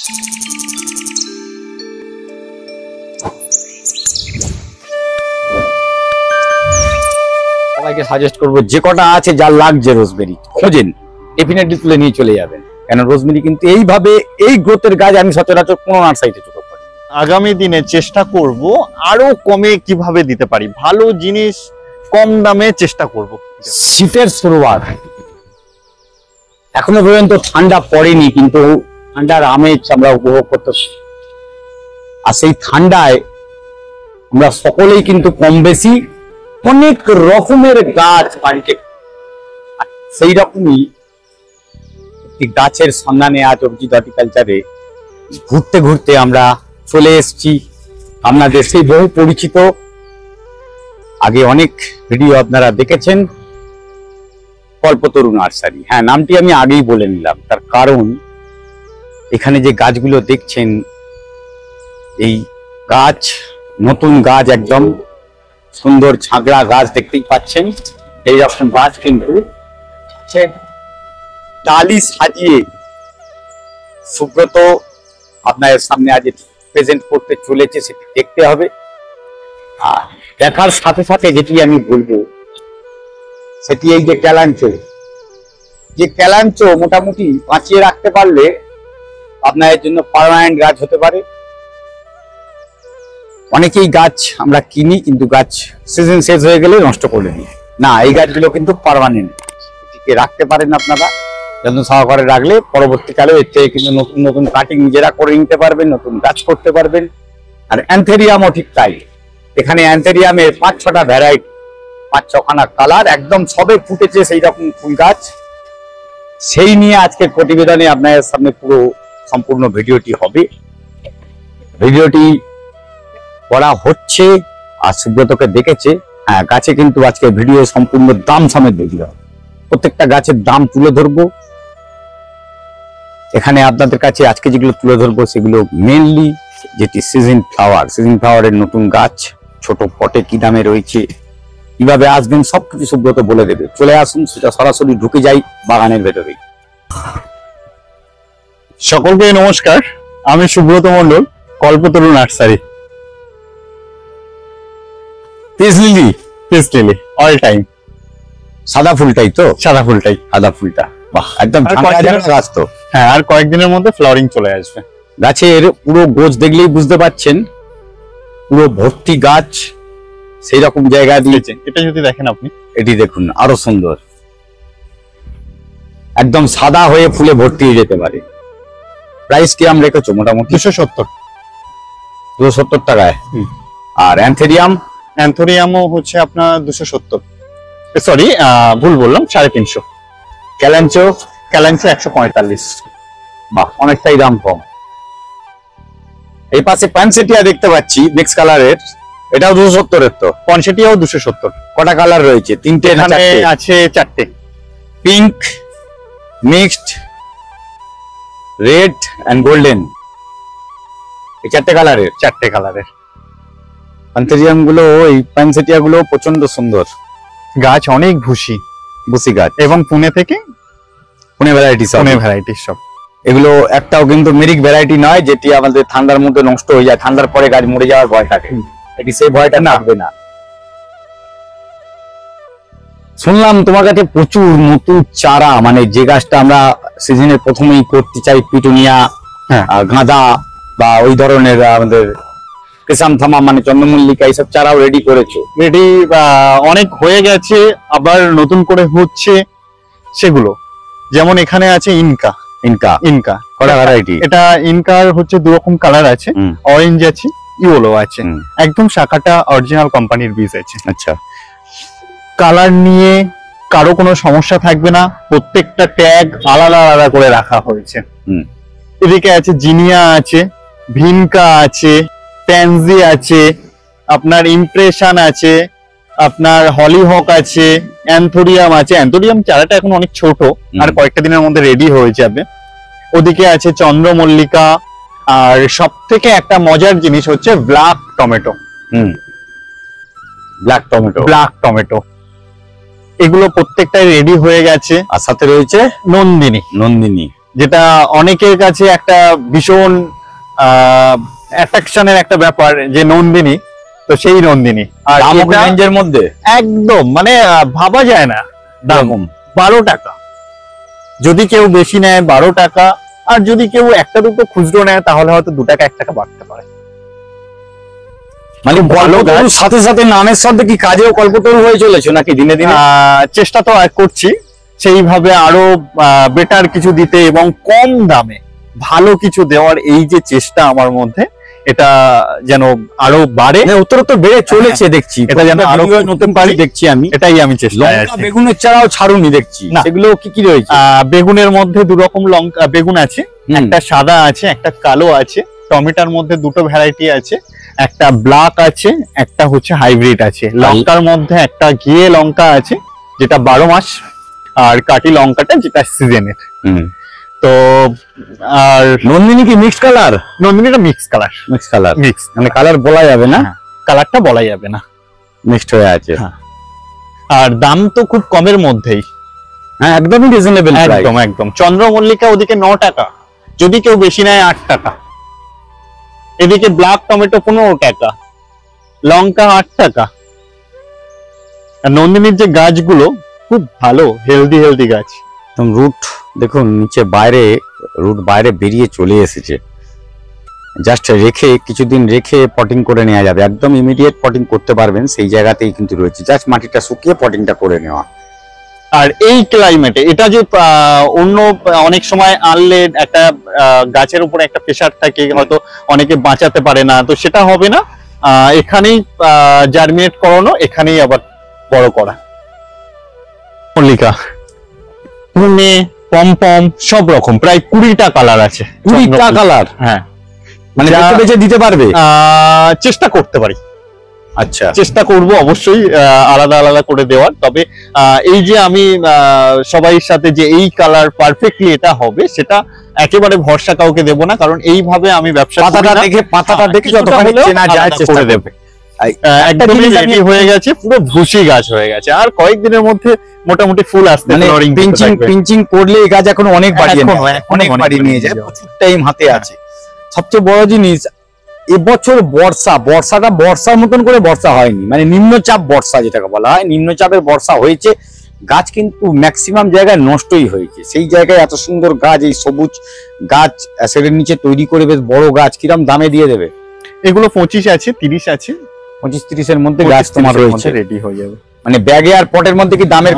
সবাইকে সাজেস্ট করবো যে কটা আছে যার লাগছে রোজমেরি খোঁজেন, ডেফিনেটলি তুলে নিয়ে চলে যাবেন। কেন রোজমেরি কিন্তু এইভাবে এই গ্রোথের গাছ আমি সচরাচর কোনো নার্সারিতে চোখে পড়ি। আগামী দিনে চেষ্টা করব আরো কমে কিভাবে দিতে পারি, ভালো জিনিস কম দামে চেষ্টা করব। শীতের শুরুয়াত, এখনো পর্যন্ত ঠান্ডা পড়েনি কিন্তু ঠান্ডার আমেজ আমরা উপভোগ করতেছি। আর সেই ঠান্ডায় আমরা সকলেই কিন্তু কম বেশি অনেক রকমের গাছ বাড়িতে, সেই রকমই একটি গাছের সন্ধানে আজ অভিজিৎ হর্টিকালচারে ঘুরতে ঘুরতে আমরা চলে এসেছি আপনাদের সেই বহু পরিচিত, আগে অনেক ভিডিও আপনারা দেখেছেন, কল্পতরু নার্সারি। হ্যাঁ, নামটি আমি আগেই বলে নিলাম, তার কারণ এখানে যে গাছগুলো দেখছেন এই গাছ নতুন গাছ, একদম সুন্দর ঝাঁকড়া গাছ দেখতেই পাচ্ছেন। এই রকম গাছ কিন্তু ডালি সাজিয়ে সুব্রত আপনাদের সামনে আজ প্রেজেন্ট করতে চলেছে, সেটি দেখতে হবে। আর দেখার সাথে সাথে যেটি আমি বলবো সেটি এই যে ক্যালাঞ্চো, যে ক্যালাঞ্চো মোটামুটি বাঁচিয়ে রাখতে পারলে আপনাদের জন্য পার্মানেন্ট গাছ হতে পারে। অনেকেই গাছ আমরা কিনি কিন্তু গাছ সিজন শেষ হয়ে গেলে নষ্ট করে নিই, না এই গাছগুলো কিন্তু পার্মানেন্ট, এটিকে রাখতে পারেন আপনারা যত্ন সহকারে রাখলে পরবর্তীকালে এর থেকে কিন্তু নতুন নতুন কাটিং নিজেরা করে নিতে পারবেন, নতুন গাছ করতে পারবেন। আর অ্যান্থেরিয়ামও ঠিক তাই, এখানে অ্যান্থেরিয়ামের ৫-৬টা ভ্যারাইটি, ৫-৬খানা কালার, একদম সবে ফুটেছে সেই রকম ফুল গাছ। সেই নিয়ে আজকের প্রতিবেদনে আপনাদের সামনে পুরো সম্পূর্ণ ভিডিওটি হবে। ভিডিওটি করা হচ্ছে আর সুব্রতকে দেখেছে। হ্যাঁ, গাছে কিন্তু আজকে ভিডিও সম্পূর্ণ দাম সমেত দেখতে হবে, প্রত্যেকটা গাছের দাম তুলে ধরবো। এখানে আপনাদের কাছে আজকে যেগুলো তুলে ধরবো সেগুলো মেনলি যেটি সিজন ফ্লাওয়ারের নতুন গাছ, ছোট পটে কি দামে রয়েছে, কিভাবে আসবেন সবকিছু সুব্রত বলে দেবে। চলে আসুন, সেটা সরাসরি ঢুকে যাই বাগানের ভেতরেই। সকলকে নমস্কার, আমি Subrata Mondal, Kalpataru nursery. Peace lily all time সাদা ফুলটাই তো, সাদা ফুলটাই, সাদা ফুলটা বাহ, একদম গাছ তো। হ্যাঁ, আর কয়েকদিনের মধ্যে ফ্লাওয়ারিং চলে আসবে। গাছের পুরো গোছ দেখলেই বুঝতে পাচ্ছেন পুরো ভর্তি গাছ, সেই রকম জায়গা দিয়েছে। এটা যদি দেখেন আপনি, এটি দেখুন আরো সুন্দর, একদম সাদা হয়ে ফুলে ভর্তি হয়ে যেতে পারে। প্রাইস কি আমরা রেখেছো মোটামুটি 270 টাকায়। আর অ্যান্থেরিয়ামও হচ্ছে আপনার 270, সরি ভুল বললাম, 350। ক্যালাঞ্চো 145। বাহ, অনেকটাই দাম কম। এই পাশে প্যানসেটিয়া দেখতে পাচ্ছি মিক্স কালারের, এটাও 270 এর তো। পনসেটিয়াও 270। কটা কালার রয়েছে? 3টে না 4টে? আছে 4টে, pink, mixed, red and golden, এই 4টে কালারের প্যানথেরিয়াম গুলো, এই প্যানসেটিয়া গুলো প্রচন্ড সুন্দর গাছ, অনেক ভুসি গাছ, এবং পুনে ভ্যারাইটি সব। এগুলো একটাও কিন্তু মেরিক ভ্যারাইটি নয়, যেটি আমাদের ঠান্ডার মধ্যে নষ্ট হয়ে যায়, ঠান্ডার পরে গাছ মরে যাওয়ার ভয় থাকে, এটি সেই ভয়টা থাকবে না। শুনলাম তোমার কাছে প্রচুর নতুন চারা, মানে যে গাছটা আমরা সিজনের প্রথমেই করতে চাই, পিটুনিয়া, গাঁদা বা ওই ধরনের আমাদের ক্রিসান্থামাম মানে চন্দ্রমল্লিকা, এইসব চারাও রেডি করেছো? রেডি অনেক হয়ে গেছে, আবার নতুন করে হচ্ছে সেগুলো। যেমন এখানে আছে ইনকা কটা ভ্যারাইটি? এটা ইনকার হচ্ছে 2 রকম কালার আছে, অরেঞ্জ আছে, ইয়েলো আছে, একদম শাখাটা অরিজিনাল কোম্পানির বীজ আছে। আচ্ছা, কালার নিয়ে কারো কোনো সমস্যা থাকবে না, প্রত্যেকটা ট্যাগ আলাদা আলাদা করে রাখা হয়েছে। এদিকে আছে জিনিয়া আছে, ভিনকা আছে, প্যানজি আছে, আপনার ইমপ্রেশন আছে, আপনার হলিহক আছে, অ্যান্থোরিয়াম আছে। অ্যান্থোরিয়াম চারাটা এখন অনেক ছোট, আর কয়েকটা দিনের মধ্যে রেডি হয়ে যাবে। ওদিকে আছে চন্দ্রমল্লিকা, আর সব থেকে একটা মজার জিনিস হচ্ছে ব্ল্যাক টমেটো। এগুলো প্রত্যেকটাই রেডি হয়ে গেছে। আর সাথে রয়েছে নন্দিনী। যেটা অনেকের কাছে একটা ভীষণ অ্যাট্রাকশনের একটা ব্যাপার, যে নন্দিনী, তো সেই নন্দিনী। আর রেঞ্জের মধ্যে একদম মানে ভাবা যায় না দাম। 12 টাকা, যদি কেউ বেশি নেয় 12 টাকা, আর যদি কেউ একটা দুটো খুচরো নেয় তাহলে হয়তো 2 টাকা 1 টাকা বাড়তে পারে। মানে ভালো গাছ, সাথে সাথে নামের সাথে কি কাজেও কল্পতরু হয়ে চলেছে নাকি দিনে দিনে? চেষ্টা তো করছি সেইভাবে আরো বেটার কিছু দিতে এবং কম দামে ভালো কিছু দেওয়ার, এই যে চেষ্টা আমার মধ্যে, এটা যেন আরো বাড়ে, উত্তরোত্তর বেড়ে চলেছে দেখছি। এটা যেন আরো নতুন পারি দেখছি আমি, এটাই আমি চেষ্টা। বেগুনের চারাও ছাড়ুনি দেখছি, সেগুলো কি কি রয়েছে? বেগুনের মধ্যে 2 রকম লঙ্কা বেগুন আছে, একটা সাদা আছে, একটা কালো আছে। টমেটোর মধ্যে 2টো ভ্যারাইটি আছে, একটা ব্ল্যাক আছে, একটা হচ্ছে হাইব্রিড আছে। লঙ্কার মধ্যে একটা ঘিয়ে লঙ্কা আছে যেটা 12 মাস, আর কাটি লঙ্কাটা যেটা সিজনের। তো আর নন্দিনী কি মিক্স কালার? নন্দিনীটা মিক্স কালার। মানে কালার বলা যাবে না, কালারটা বলা যাবে না, মিক্সড হয়ে আছে। আর দাম তো খুব কমের মধ্যেই, হ্যাঁ একদমই রিজনেবল, একদম একদম। চন্দ্রমল্লিকা ওদিকে 9 টাকা, যদি কেউ বেশি নেয় 8 টাকা। এদিকে ব্ল্যাক টমেটো 15 টাকা, লঙ্কা 8 টাকা। আর নন্দিনীর যে গাছগুলো খুব ভালো, হেলদি গাছ। রুট দেখুন নিচে, রুট বাইরে বেরিয়ে চলে এসেছে। জাস্ট রেখে কিছুদিন রেখে পটিং করে নেওয়া যাবে, একদম ইমিডিয়েট পটিং করতে পারবেন, সেই জায়গাতেই কিন্তু রয়েছে। জাস্ট মাটিটা শুকিয়ে পটিংটা করে নেওয়া। আর এই ক্লাইমেটে এটা যে অন্য অনেক সময় আনলে একটা গাছের উপরে একটা প্রেশার থাকে, হয়তো অনেকে বাঁচাতে পারে না, তো সেটা হবে না। এখানেই জার্মিনেট করানো, এখানেই আবার বড় করা। মল্লিকা, পুনে, পমপম সব রকম, প্রায় 20টা কালার আছে। 20টা কালার? হ্যাঁ, মানে বেছে দিতে পারবে? চেষ্টা করতে পারি। আচ্ছা, চেষ্টা করব অবশ্যই আলাদা আলাদা করে দেওয়ার। তবে এই যে আমি সবাই সাথে যে এই কালার পারফেক্টলি এটা হবে, সেটা একেবারে ভরসা কাউকে দেব না, কারণ এইভাবে আমি ব্যবসা পাতাটা দেখে যতখানি চেনা যায় চেষ্টা দেবে। একদমই রেডি হয়ে গেছে, পুরো ভুসি গাছ হয়ে গেছে। আর কয়েকদিনের মধ্যে মোটামুটি ফুল আসতে, পিঞ্চিং করলে এই গাছ এখন অনেক বাড়ি নিয়ে যায়, প্রচুর টাইম হাতে আছে। সবচেয়ে বড় জিনিস, এবছর বর্ষাটা বর্ষার মতন করে বর্ষা হয়নি, মানে নিম্নচাপ বর্ষা যেটাকে বলা হয়, নিম্নচাপের বর্ষা হয়েছে। গাছ কিন্তু ম্যাক্সিমাম জায়গায় নষ্টই হয়েছে। সেই জায়গায় এত সুন্দর গাছ, এই সবুজ গাছ অ্যাসেডের নিচে তৈরি করে বেশ বড় গাছ, কিরম দামে দিয়ে দেবে? এগুলো 25 আছে, 30 আছে। 25-30 এর মধ্যে গাছ তোমার রয়েছে, রেডি হয়ে যাবে। মানে ব্যাগে আর পটের মধ্যে কি দামের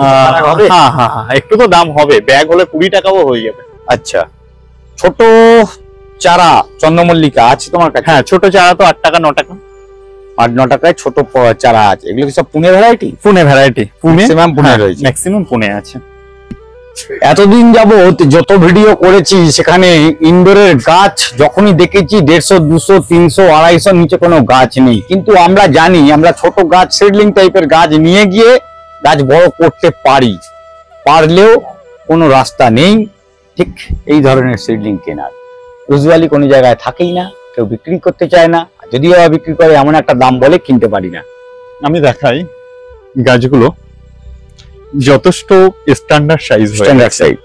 হবে? হ্যাঁ, একটু তো দাম হবে। ব্যাগ হলে 20 টাকাও হয়ে যাবে। আচ্ছা, ছোট চারা চন্দ্রমল্লিকা আছে তোমার কাছে? হ্যাঁ, ছোট চারা তো 8 টাকা 9 টাকা। 8-9 টাকায় ছোট চারা আছে। এগুলো কি সব Pune variety? Pune variety, maximum Pune রয়েছে, ম্যাক্সিমাম পুনে আছে। এতদিন যাবত যত ভিডিও করেছি সেখানে ইনডোরের গাছ যখনই দেখেছি 150, 200, 300, 250 নিচে কোনো গাছ নেই। কিন্তু আমরা জানি আমরা ছোট গাছ, সিডলিং টাইপের গাছ নিয়ে গিয়ে গাছ বড় করতে পারলেও কোনো রাস্তা নেই ঠিক এই ধরনের সিডলিং কেনার। ইউজুয়ালি কোনো জায়গায় থাকেই না, কেউ বিক্রি করতে চায় না, যদিও বিক্রি করে এমন একটা দাম বলে কিনতে পারি না। আমি দেখাই গাছগুলো যথেষ্ট স্ট্যান্ডার্ড সাইজ,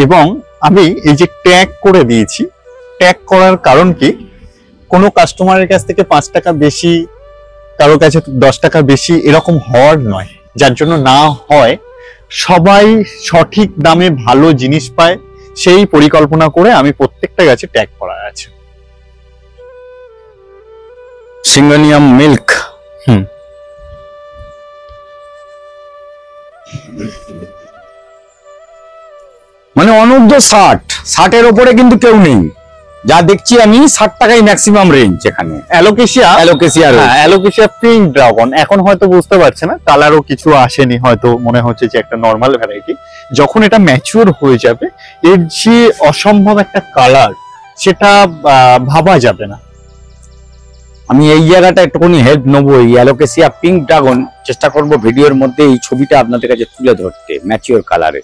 এবং আমি এই যে ট্যাগ করে দিয়েছি, ট্যাগ করার কারণ কি, কোনো কাস্টমারের কাছ থেকে 5 টাকা বেশি, কারো কাছে 10 টাকা বেশি এরকম হওয়ার নয়, যার জন্য না হয় সবাই সঠিক দামে ভালো জিনিস পায়, সেই পরিকল্পনা করে আমি প্রত্যেকটা গাছে ট্যাগ করা আছে। সিঙ্গোনিয়াম মিল্ক, মানে অনূর্ধ্ব 60-এর ওপরে কিন্তু কেউ নেই। যা দেখছি আমি 60 টাকাই ম্যাক্সিমাম রেঞ্জ এখানে। অ্যালোকেশিয়া পিঙ্ক ড্রাগন এখন হয়তো বুঝতে পারছে না, কালারও কিছু আসেনি, হয়তো মনে হচ্ছে যে একটা নর্মাল ভ্যারাইটি। যখন এটা ম্যাচিউর হয়ে যাবে, এর যে অসম্ভব একটা কালার, সেটা ভাবা যাবে না। আমি এই জায়গাটা একটুখানি হেল্প নেবো, এই অ্যালোকেশিয়া পিঙ্ক ড্রাগন চেষ্টা করব ভিডিওর মধ্যে এই ছবিটা আপনাদের কাছে তুলে ধরতে ম্যাচিওর কালারে।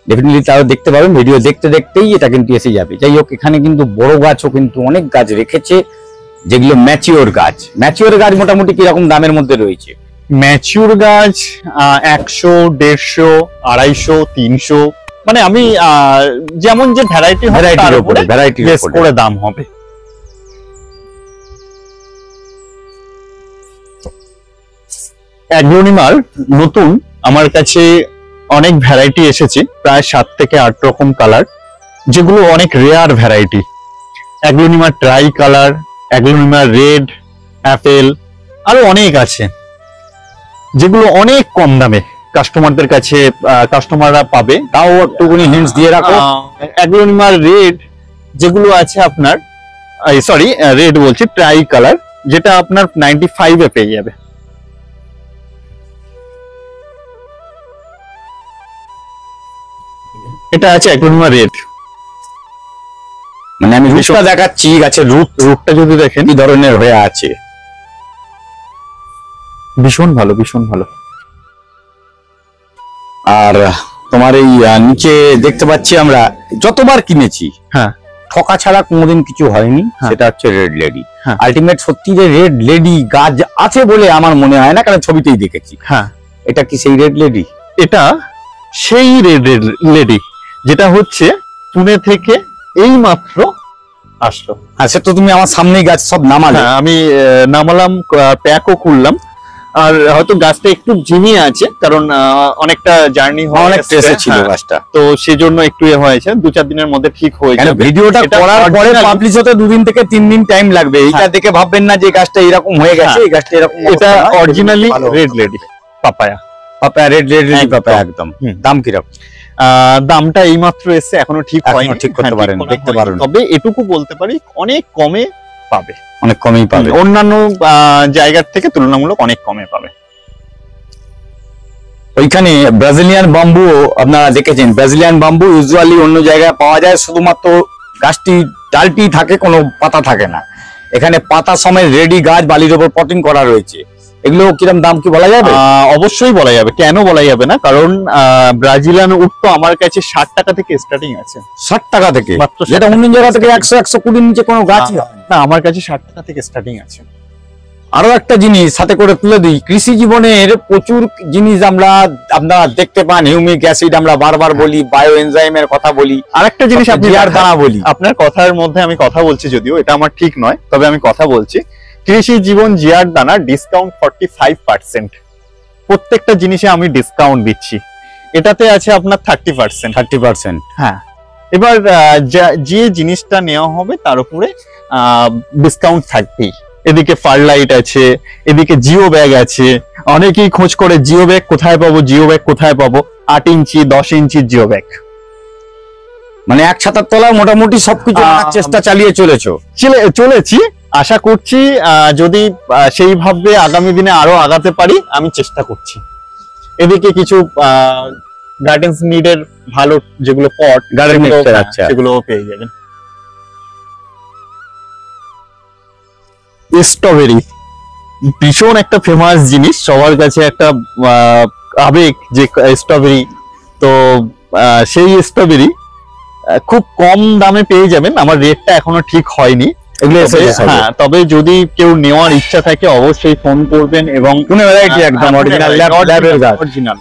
ডেফিনেটলি তারা দেখতে পাবেন, ভিডিও দেখতে দেখতেই এটা কিন্তু এসে যাবে। যাই হোক, এখানে কিন্তু বড় গাছও কিন্তু অনেক গাছ রেখেছে যেগুলো ম্যাচিওর গাছ। ম্যাচিওর গাছ মোটামুটি কিরকম দামের মধ্যে রয়েছে? ম্যাচিওর গাছ 100, 150, 250, 300 মানে আমি যেমন যে ভ্যারাইটি হবে তার উপরে বেস করে দাম হবে। অ্যাগ্লোনিমার নতুন আমার কাছে অনেক ভ্যারাইটি এসেছে, প্রায় 7 থেকে 8 রকম কালার, যেগুলো অনেক রেয়ার ভ্যারাইটি। অ্যাগ্লোনিমার ট্রাই কালার, অ্যাগ্লোনিমার রেড, অ্যাপেল, আরো অনেক আছে যেগুলো অনেক কম দামে কাস্টমারদের কাছে কাস্টমাররা পাবে। তাও একটুখানি হিন্টস দিয়ে রাখো। অ্যাগ্লোনিমার রেড যেগুলো আছে আপনার, সরি রেড বলছি, ট্রাই কালার, যেটা আপনার 95 এ পেয়ে যাবে। এটা আছে অ্যাগ্লোনিমা রেড। মানে আমি রুটটা দেখাচ্ছি, গাছের রুটটা যদি দেখেন কি ধরনের হয়ে আছে, ভীষণ ভালো, ভীষণ ভালো। আর তোমার এই নিচে দেখতে পাচ্ছি আমরা যতবার কিনেছি, হ্যাঁ, ঠকা ছাড়া কোনোদিন কিছু হয়নি, সেটা হচ্ছে রেড লেডি। আলটিমেট সত্যি যে রেড লেডি গাছ আছে বলে আমার মনে হয় না, কারণ ছবিতেই দেখেছি। হ্যাঁ, এটা কি সেই রেড লেডি? এটা সেই রেড লেডি যেটা হচ্ছে পুনে থেকে এই মাত্র আসলো। আচ্ছা, তো তুমি আমার সামনেই গাছ সব নামালে। আমি নামালাম, প্যাকও করলাম। আর হয়তো গাছটা একটু ঝিমিয়ে আছে, কারণ অনেকটা জার্নি হয়, অনেক স্ট্রেসে ছিল গাছটা, তো সেজন্য একটু হয়েছে। 2-4 দিনের মধ্যে ঠিক হয়ে যাবে। ভিডিওটা করার পরে পাবলিশ হতে 2 দিন থেকে 3 দিন টাইম লাগবে। এটা দেখে ভাববেন না যে গাছটা এরকম হয়ে গেছে, এই গাছটা এরকম। এটা originally red lady papaya, red lady papaya একদম। দাম কিরকম? দামটা এইমাত্র এসে, এখনো ঠিক হয়নি, ঠিক করতে পারেন, দেখতে পারেন। তবে এটুকু বলতে পারি অনেক কমে পাবে, অনেক কমেই পাবে, অন্যান্য জায়গার থেকে তুলনামূলক অনেক কমে পাবে। ওইখানে ব্রাজিলিয়ান বাম্বু আপনারা দেখেছেন। ব্রাজিলিয়ান বাম্বু ইউজুয়ালি অন্য জায়গায় পাওয়া যায়, শুধুমাত্র গাছটি ডালটি থাকে, কোনো পাতা থাকে না। এখানে পাতা সমেত রেডি গাছ বালির উপর পটিং করা রয়েছে। এগুলো কিরকম দাম কি বলা যাবে? অবশ্যই বলা যাবে, কেন বলা যাবে না, কারণ ব্রাজিলিয়ান উড তো আমার কাছে 60 টাকা থেকে স্টার্টিং আছে। 60 টাকা থেকে? যেটা অন্য জায়গা থেকে 100-120 নিচে কোনো গাছই হয় না, আমার কাছে 60 টাকা থেকে স্টার্টিং আছে। আরো একটা জিনিস সাথে করে তুলে দিই, কৃষি জীবনের প্রচুর জিনিস আপনারা দেখতে পান। হিউমিক অ্যাসিড আমরা বারবার বলি, বায়ো এনজাইমের কথা বলি, আরেকটা জিনিস আপনি জিআর দানা বলি। আপনার কথার মধ্যে আমি কথা বলছি, যদিও এটা আমার ঠিক নয়, তবে আমি কথা বলছি। কৃষি জীবন জিআর দানা ডিসকাউন্ট 45%। প্রত্যেকটা জিনিসে আমি ডিসকাউন্ট দিচ্ছি। এটাতে আছে আপনার 30%। হ্যাঁ, এবার যে জিনিসটা নেওয়া হবে তার উপরে ডিসকাউন্ট থাকবেই। এদিকে ফার্লাইট আছে, এদিকে জিও ব্যাগ আছে। অনেকেই খোঁজ করে জিও ব্যাগ কোথায় পাবো, জিও ব্যাগ কোথায় পাবো। 8 ইঞ্চি 10 ইঞ্চি জিও ব্যাগ, মানে এক ছাতার তলায় মোটামুটি সবকিছু চেষ্টা চালিয়ে চলেছি। আশা করছি যদি সেইভাবে আগামী দিনে আরো আগাতে পারি, আমি চেষ্টা করছি। এদিকে কিছু গার্ডেন্স নিডের ভালো যেগুলো পট, সেগুলো পেয়ে যাবেন। স্ট্রবেরি ভীষণ একটা ফেমাস জিনিস, সবার কাছে একটা আবেগ যে স্ট্রবেরি। তো সেই স্ট্রবেরি খুব কম দামে পেয়ে যাবেন। আমার রেটটা এখনো ঠিক হয়নি, হ্যাঁ, তবে যদি কেউ নেওয়ার ইচ্ছা থাকে অবশ্যই ফোন করবেন, এবং অরিজিনাল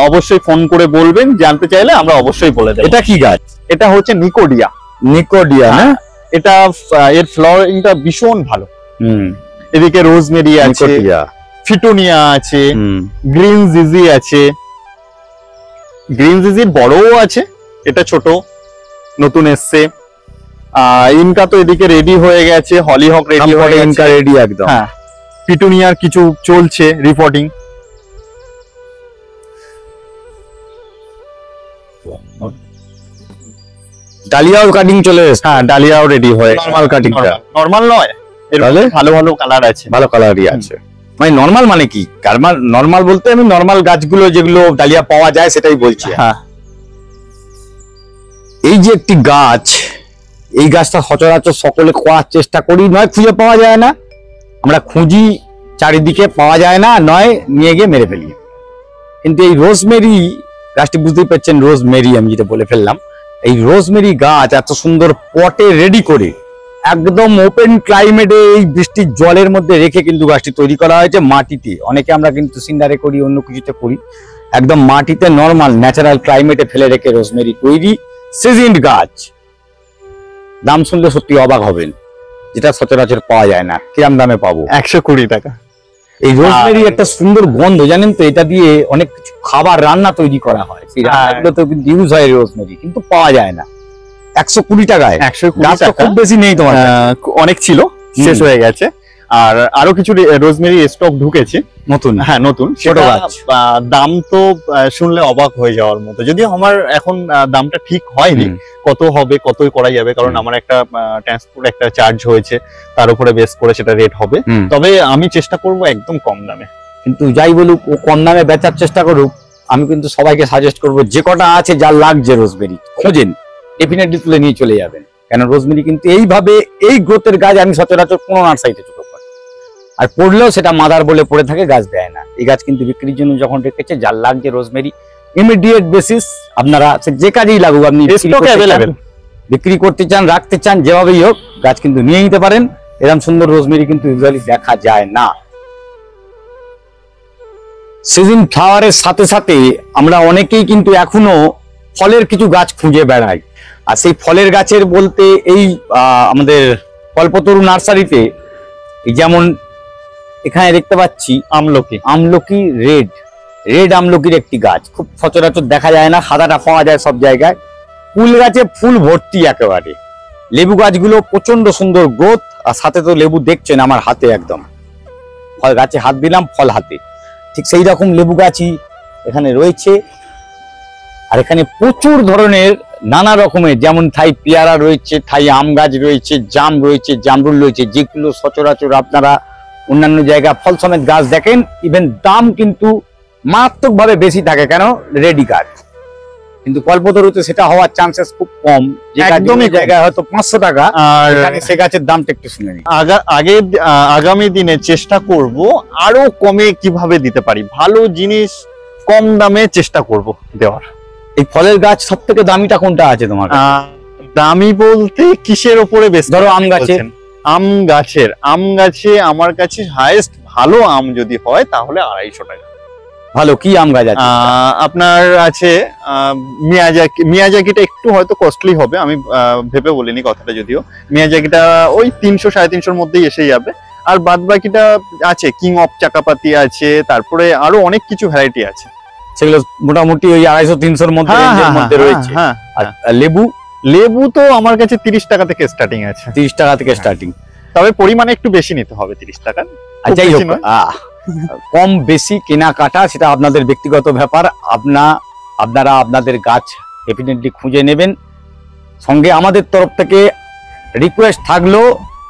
অবশ্যই ফোন করে বলবেন। জানতে চাইলে আমরা অবশ্যই বলে দেব। এটা কি গাছ? এটা হচ্ছে নিকোডিয়া। না, এটা এর ফ্লাওয়ারিংটা ভীষণ ভালো। এদিকে রোজমেরি আছে, ফিটোনিয়া আছে, গ্রিন জিজি আছে। গ্রিন জিজির বড়ও আছে, এটা ছোট নতুন এসছে। ইনকা তো এদিকে রেডি হয়ে গেছে, হলিহক রেডি হয়ে গেছে, ইনকা রেডি একদম। হ্যাঁ, পিটুনিয়ার কিছু চলছে রিপোর্টিং। ডালিয়াও কাটিং চলে এসেছে। হ্যাঁ, ডালিয়াও রেডি হয়ে, নরমাল কাটিংটা নরমাল নয়, এর ভালো ভালো কালার আছে, ভালো কালারই আছে। মানে নরমাল মানে কি? নরমাল বলতে আমি নরমাল গাছগুলো যেগুলো ডালিয়া পাওয়া যায় সেটাই বলছি। হ্যাঁ, এই যে একটি গাছ, এই গাছটা সচরাচর সকলে করার চেষ্টা করি, নয় খুঁজে পাওয়া যায় না, আমরা খুঁজি চারিদিকে পাওয়া যায় না, নয় নিয়ে গিয়ে মেরে ফেলি। কিন্তু এই রোজমেরি গাছটি, বুঝতেই পারছেন রোজমেরি আমি যেটা বলে ফেললাম, এই রোজমেরি গাছ এত সুন্দর পটে রেডি করে একদম ওপেন ক্লাইমেটে এই বৃষ্টির জলের মধ্যে রেখে কিন্তু গাছটি তৈরি করা হয়েছে মাটিতে। অনেকে আমরা কিন্তু সিন্ডারে করি, অন্য কিছুতে করি, একদম মাটিতে নরমাল ন্যাচারাল ক্লাইমেটে ফেলে রেখে রোজমেরি তৈরি সিজনড গাছ। দাম শুনলে সত্যি অবাক হবেন, যেটা সচরাচর পাওয়া যায় না। কিরাম দামে পাবো? 120 টাকা। এই রোজমেরি একটা সুন্দর গন্ধ, জানেন তো? এটা দিয়ে অনেক কিছু খাবার রান্না তৈরি করা হয়, সেই রান্নাগুলোতে কিন্তু ইউজ হয় রোজমেরি, কিন্তু পাওয়া যায় না। 120 টাকায়? 120 টাকা খুব বেশি নেই তোমার? অনেক ছিল, শেষ হয়ে গেছে। আর আরো কিছু রোজমেরি স্টক ঢুকেছে নতুন। হ্যাঁ, নতুন ছোট গাছ। দাম তো শুনলে অবাক হয়ে যাওয়ার মতো, যদিও আমার এখন দামটা ঠিক হয়নি কত হবে, কতই করা যাবে, কারণ আমার একটা ট্রান্সপোর্ট একটা চার্জ হয়েছে, তার উপরে বেস করে সেটা রেট হবে। তবে আমি চেষ্টা করব একদম কম দামে। কিন্তু যাই বলুক, ও কম দামে বেচার চেষ্টা করুক, আমি কিন্তু সবাইকে সাজেস্ট করবো যে কটা আছে যার লাগছে রোজমেরি খোঁজেন, ডেফিনেটলি তুলে নিয়ে চলে যাবেন। কেন রোজমেরি কিন্তু এইভাবে এই গ্রোথের গাছ আমি সচরাচর কোনো নার্সারিতে চোখে পড়ি, আর পড়লেও সেটা মাদার বলে পড়ে থাকে, গাছ দেয় না। এই গাছ কিন্তু বিক্রির জন্য যখন রেখেছে, যার লাগছে রোজমেরি ইমিডিয়েট বেসিস, আপনারা যে কাজেই লাগুক, আপনি বিক্রি করতে চান, রাখতে চান, যেভাবেই হোক গাছ কিন্তু নিয়ে নিতে পারেন। এরকম সুন্দর রোজমেরি কিন্তু ইউজুয়ালি দেখা যায় না। সিজন ফ্লাওয়ারের সাথে সাথে আমরা অনেকেই কিন্তু এখনো ফলের কিছু গাছ খুঁজে বেড়াই। আর সেই ফলের গাছের বলতে এই আমাদের কল্পতরু নার্সারিতে যেমন এখানে দেখতে পাচ্ছি আমলকি রেড আমলকির একটি গাছ, খুব সচরাচর দেখা যায় না, সাদাটা পাওয়া যায় সব জায়গায়। ফুল গাছে ফুল ভর্তি একেবারে। লেবু গাছগুলো প্রচন্ড সুন্দর গ্রোথ, আর সাথে তো লেবু দেখছেন আমার হাতে, একদম ফল গাছে হাত দিলাম, ফল হাতে। ঠিক সেই রকম লেবু গাছই এখানে রয়েছে। আর এখানে প্রচুর ধরনের নানা রকমের, যেমন থাই পেয়ারা রয়েছে, থাই আম গাছ রয়েছে, জাম রয়েছে, জামরুল রয়েছে, যেগুলো সচরাচর আপনারা অন্যান্য জায়গায় ফল সমেত গাছ দেখেন। ইভেন দাম কিন্তু মারাত্মকভাবে বেশি থাকে, কেন? রেডি গাছ। কিন্তু কল্পতরুতে সেটা হওয়ার চান্সেস খুব কম, একদমই জায়গায় হয়তো 500 টাকা। আর সে গাছের দামটা একটু শুনে নিই। আগামী দিনে চেষ্টা করব আরো কমে কিভাবে দিতে পারি, ভালো জিনিস কম দামে চেষ্টা করব দেওয়ার। এই ফলের গাছ সব থেকে দামিটা কোনটা আছে তোমার? দামি বলতে কিসের উপরে বেশ? ধরো আম গাছে। আম গাছে আমার কাছে হাইয়েস্ট ভালো আম যদি হয় তাহলে 250 টাকা। ভালো কি আম গাছ আছে? আপনার আছে মিয়াজাকিটা একটু হয়তো কস্টলি হবে, আমি ভেবে বলিনি কথাটা, যদিও মিয়াজাকিটা ওই 300-350 মধ্যেই এসে যাবে। আর বাদ বাকিটা আছে কিং অফ চাকাপাতি আছে, তারপরে আরো অনেক কিছু ভ্যারাইটি আছে, সেগুলো মোটামুটি ওই 250-300 মধ্যে রয়েছে। আর লেবু তো আমার কাছে 30 টাকা থেকে স্টার্টিং আছে। 30 টাকা থেকে স্টার্টিং, তবে পরিমাণে একটু বেশি নিতে হবে 30 টাকা। যাই হোক, কম বেশি কেনাকাটা সেটা আপনাদের ব্যক্তিগত ব্যাপার। আপনারা আপনাদের গাছ ডেফিনেটলি খুঁজে নেবেন। সঙ্গে আমাদের তরফ থেকে রিকোয়েস্ট থাকলো,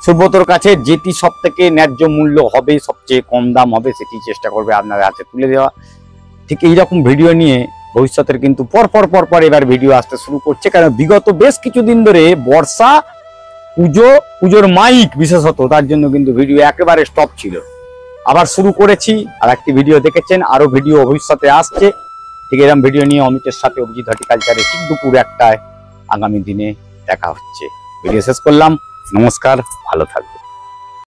সুব্রতর কাছে যেটি সব থেকে ন্যায্য মূল্য হবে, সবচেয়ে কম দাম হবে, সেটি চেষ্টা করবে আপনার হাতে তুলে দেওয়া। ঠিক এইরকম ভিডিও নিয়ে ভবিষ্যতের কিন্তু পরপর এবার ভিডিও আসতে শুরু করছে, কারণ বিগত বেশ কিছুদিন ধরে বর্ষা, পুজোর মাইক বিশেষত, তার জন্য কিন্তু ভিডিও একেবারে স্টপ ছিল। আবার শুরু করেছি, আর একটি ভিডিও দেখেছেন, আরো ভিডিও ভবিষ্যতে আসছে। ঠিক এরকম ভিডিও নিয়ে অমিতের সাথে অভিজিৎ হর্টিকালচারে ঠিক দুপুর 1টায় আগামী দিনে দেখা হচ্ছে। ভিডিও শেষ করলাম, নমস্কার, ভালো থাকবেন।